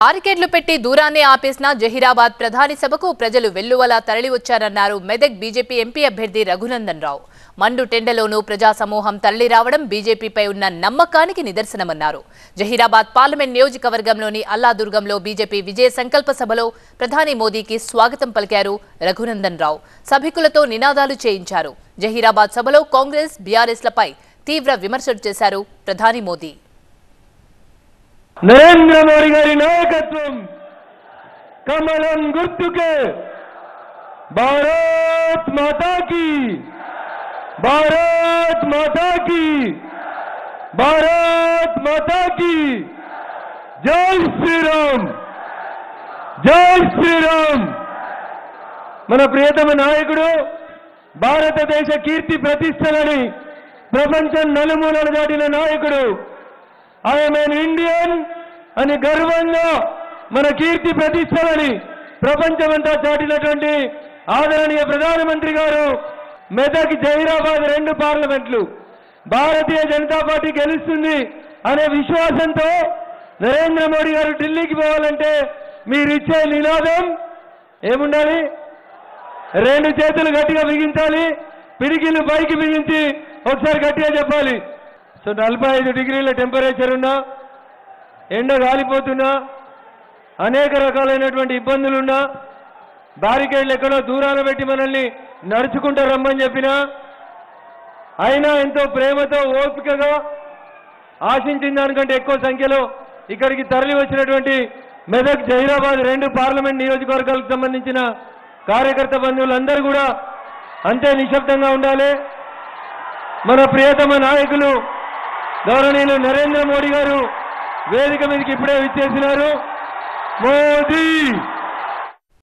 ఆర్కేడ్లు పెట్టి దూరాన్ని ఆపేసిన జహీరాబాద్ ప్రధాని సభకు ప్రజలు వెల్లువలా తరలివచ్చారన్నారు మెదక్ బీజేపీ ఎంపీ అభ్యర్థి రఘునందన్ రావు. మండు టెండలోనూ ప్రజా సమూహం తరలిరావడం బీజేపీపై ఉన్న నమ్మకానికి నిదర్శనమన్నారు. జహీరాబాద్ పార్లమెంట్ నియోజకవర్గంలోని అల్లాదుర్గంలో బీజేపీ విజయ సంకల్ప సభలో ప్రధాని మోదీకి స్వాగతం పలికారు రఘునందన్ రావు. సభికులతో నినాదాలు చేయించారు. జహీరాబాద్ సభలో కాంగ్రెస్ బీఆర్ఎస్లపై తీవ్ర విమర్శలు చేశారు ప్రధాని మోదీ. नरेंद्र मोदी गारी नायकत्वम कमलम गुर्तुके भारत माता की भारत माता की भारत माता की जय श्री राम जय श्री राम। मन प्रियतम नायकुडु భారతదేశ కీర్తి ప్రతిష్టలని ప్రపంచం నలుమూలలు దాటిన నాయకుడు I am an Indian అని గర్వంగా మన కీర్తి ప్రతిష్టలని ప్రపంచమంతా చాటినటువంటి ఆదరణీయ ప్రధానమంత్రి గారు మెదక్ జహీరాబాద్ రెండు పార్లమెంట్లు భారతీయ జనతా పార్టీ గెలుస్తుంది అనే విశ్వాసంతో నరేంద్ర మోడీ గారు ఢిల్లీకి పోవాలంటే మీరు ఇచ్చే నినాదం ఏముండాలి? రెండు చేతులు గట్టిగా బిగించాలి, పిడికిలు పైకి బిగించి ఒకసారి గట్టిగా చెప్పాలి. సో 45 డిగ్రీల టెంపరేచర్ ఉన్నా, ఎండ గాలిపోతున్నా, అనేక రకాలైనటువంటి ఇబ్బందులున్నా, బారికేడ్లు ఎక్కడో దూరాన పెట్టి మనల్ని నడుచుకుంటూ రమ్మని చెప్పినా అయినా ఎంతో ప్రేమతో ఓపికగా ఆశించిన దానికంటే ఎక్కువ సంఖ్యలో ఇక్కడికి తరలి వచ్చినటువంటి మెదక్ జహీరాబాద్ రెండు పార్లమెంట్ నియోజకవర్గాలకు సంబంధించిన కార్యకర్త బంధువులందరూ కూడా అంతే నిశ్శబ్దంగా ఉండాలి. మన ప్రియతమ నాయకులు గౌరవనీయులు నరేంద్ర మోడీ గారు వేదిక మీదకి ఇప్పుడే విచ్చేసినారు. మోదీ